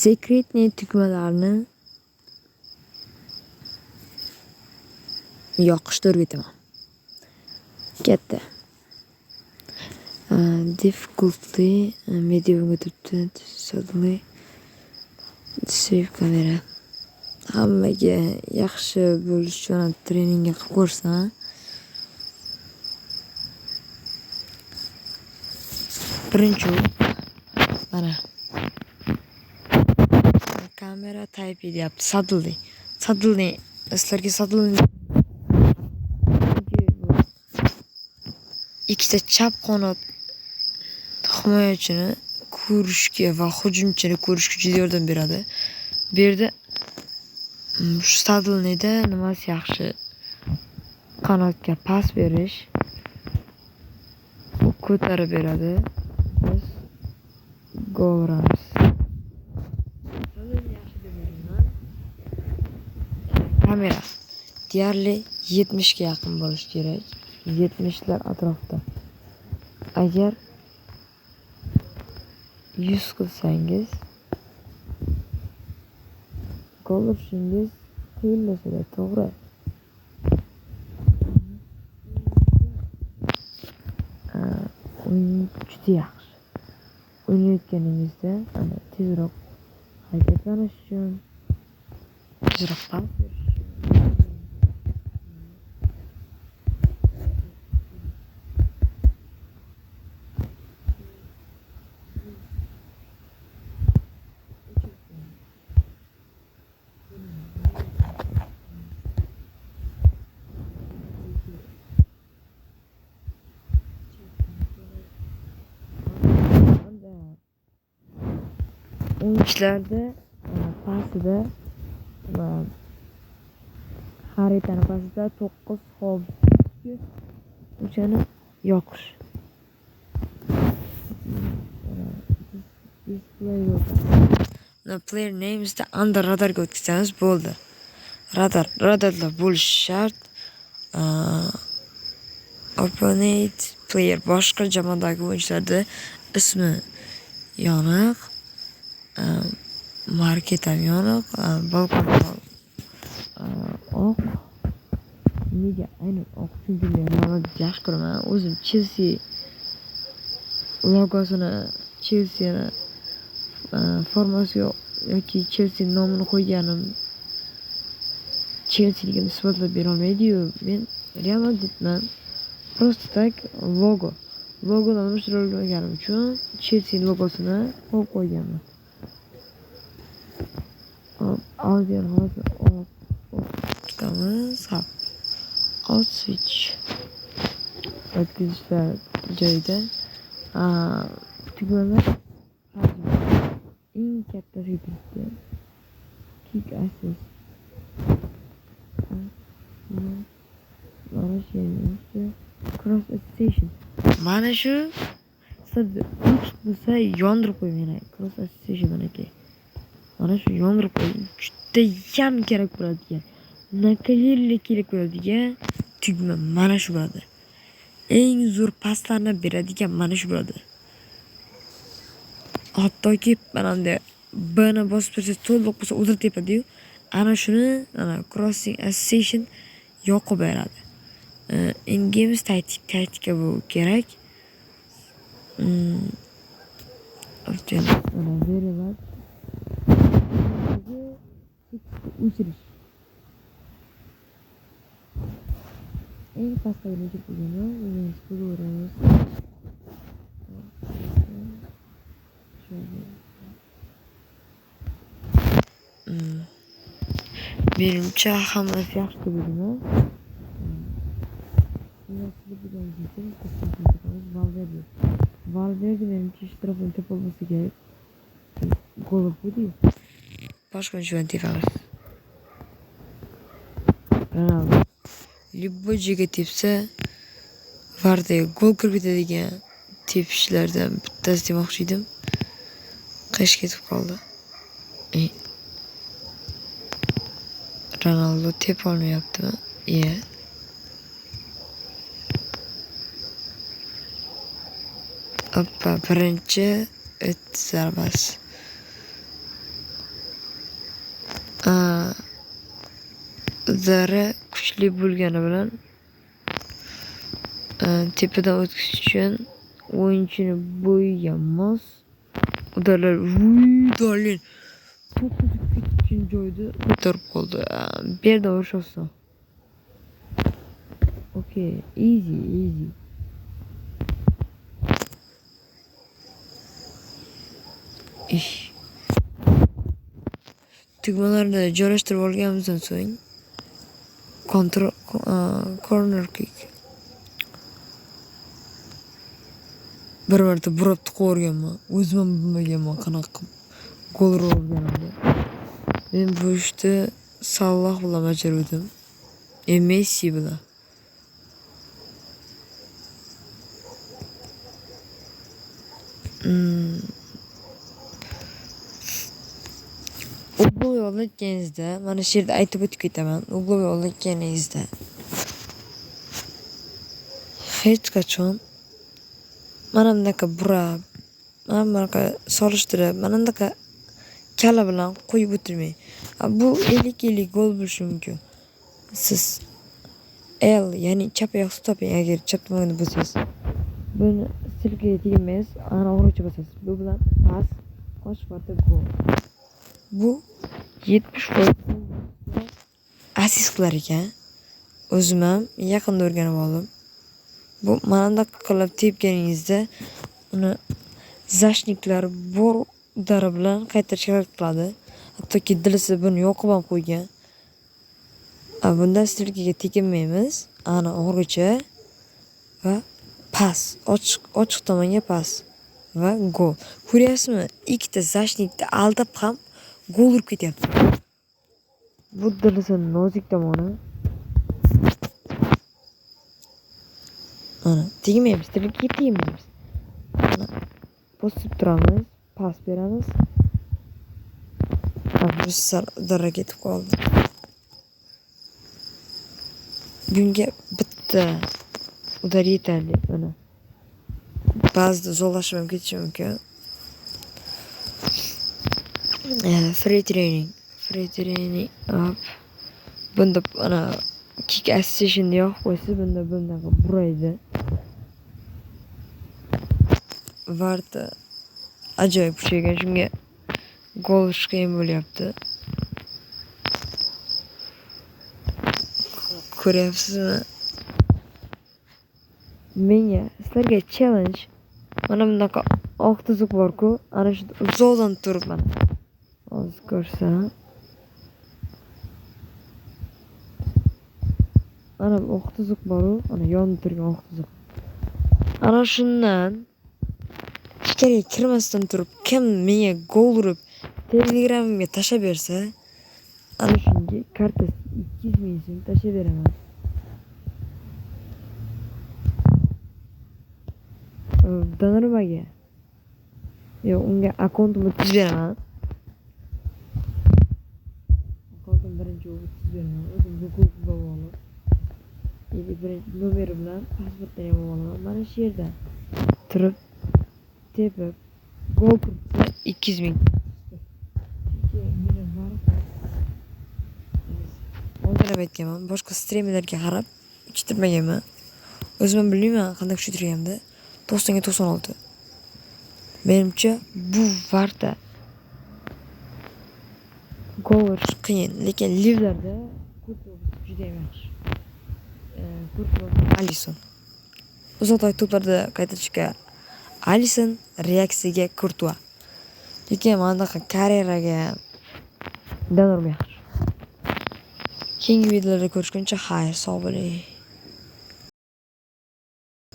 Sekretniy tugmalarini yoqishni o'rgataman. Katta. Difficulty mediumga turibdi. Suddenly save kamera. Hammaga yaxshi bo'lish uchun treningga qilib ko'rsam. Birinchi mana kamera type etyapti. Suddenly sizlarga suddenly ikkita chap qanot himoyachini ko'rishga va hujumchini ko'rishga juda yordam beradi. Bu yerda shu Suddenly'da nimasi yaxshi? Qanotga pas berish, u ko'tarib beradi. Biz gol uramiz. Kamera deyarli 70 ga yaqin bo'lishi kerak. 70lar atrofida. Agar 100 qilsangiz gol urishingiz qiyinlashadi, to'g'ri. O'yin juda yaxshi. O'ynayotganingizda tezroq harakatlanish uchun, tezroq pas berish. O'yinchilarda pasida va xaritani pasida 9 hobga o'chani yoqish. Player names'da under radarga o'tkazsangiz bo'ldi. Radarlar bo'lishi shart. Opponent player boshqa jamoadagi o'yinchilarda ismi yoniq. Market ham yoniq, balkon oq. Nega aynan oq? Chunki men Ronaldo yaxshi ko'raman. O'zim Chelsea logosini, Chelsea'ni formasiga yoki Chelsea nomini qo'yganim Chelsea'ligimni isbotlab bera olmaydi-yu. Men Real Madridman. Просто tak logoni almashtirolganim uchun Chelsea logosini qo'yganman. Audio hozir chiqamiz. Out switch. O'tkazishlar joyida tugmalar eng kattasi turibdi. Kick assist. Mana shu cross association. Mana shu sizda uch bo'lsa yondirib qo'ymayman. Cross association mana shu yondirib qo'ying. Juda ham kerak bo'ladigan, naqlli kerak bo'ladigan tugma mana shu bo'ladi. Eng zo'r paslarni beradigan mana shu bo'ladi. Hattoki mana bunda B'ni bosib tursangiz to'liq bo'lsa o'zir tepadi-yu. Ana shuni crossing association yoqib beradi. In games taktika bu kerak. Verilar o'chirish. Eng pastdagi o'chirib qo'yganman. O'zimiz menimcha hammasi yaxshi deb o'ylayman. Valverde menimcha ishtirokini topa olmasa kerak. Gol urdi. Boshqa o'yinchilarni tepamiz. Ronaldo любой joyga tepsa Vardaga gol kirib ketadigan tepishlardan bittasi demoqchi edim. Qish ketib qoldi. Ronaldo tep olmayaptimi? Iya. Birinchi zarbasi. Zara kuchli bo'lgani bilan tepadan o'tkish uchun o'yinchini bo'yiga mos udalar dalin to'qqiz ketgan joyda ko'tarib qoldi. Bu yerda urishasan. Okay, easy. Ish. Tugmalarni joylashtirib olganimizdan so'ng corner kick. Bir marta burab tiqaverganman. O'zim ham bilmaganman qanaqa gol urganimni. Men bu ishni Salloh bilan bajardim. Messi bilan. Ugloviy olayotganingizda, mana shu yerda aytib o'tib ketaman. Ugloviy olayotganingizda hech qachon mana bunaqa burab, mana bunaqa solishtirib, mana bunaqa kala bilan qo'yib o'tirmang. Bu 50 gol bo'lishi mumkin. Siz L, ya'ni chap oyoqsiz toping agar chap tomonda bo'lsangiz. Buni sirkaga tegmaysiz, ana o'g'richa bosasiz. Bu bilan pas, qo'shib marta gol. Bu 70% assist qilar ekan. O'zim ham yaqinda o'rganib oldim. Bu mana bunaqa qilib tepganingizda uni zashniklar bor udari bilan qaytarishga harakat qiladi. Hattoki dilisi buni yoqib ham qo'ygan. Bunda sirkaga teginmaymiz. Ana o'g'richa va pas, ochiq tomonga pas va gol. Ko'ryapsizmi? Ikkita zashnikni aldab ham gol urib ketyapti. Bu dilisi nozik tomoni. Ana, tegmaymiz, sirkaga tegmaymiz. Ana, bosib turamiz, pas beramiz. Bu darra ketib qoldi. Bunga bitta udar yetarli mana. Ba'zida zo'rlashib ham ketishi mumkin. Free training up. Bunda ana kick association yo'q qo'ysa, bunda bundaqa buraydi. Varta ajoyib kuchaygan, shunga gol urish qiyin bo'lyapti. Ko'ryapsizmi? Menga sizlarga challenge. Mana bunaqa oq tuzuq bor-ku, ana shu uzoqdan turib mana. Hozir ko'rsam. Mana bu oq tuzuq bor-ku, ana yonida turgan oq tuzuq. Ana shundan ichkariga kirmasdan turib, kim menga gol urib Telegramimga tashlab bersa, ana shunga kartasi 200 ming so'm tashlab beraman. Donormaga. Yo'q, unga akkauntimni tuzib beraman. Akkauntim birinchi o'g'il tuzib beraman. O'zim Google bog'lab. Birinchi nomeri bilan pasportni ham olaman. Mana shu yerda turib tepib gol kiritsa 200 ming. Oldinlab aytganman, boshqa streamerlarga qarab kuchtirmaganman. O'zim ham bilmayman qanday kuchtirganimni. 90 ga 96. Menimcha bu Varta gol urish qiyin, lekin livlarda juda yaxshi. Alisson. Uzoqdagi to'plarda qaytarishga Alisson, reaksiyaga Courtois. Lekin mana bunaqa karyeraga Donnarumma yaxshi. Keyingi videolarda ko'rishguncha xayr, sog' bo'ling.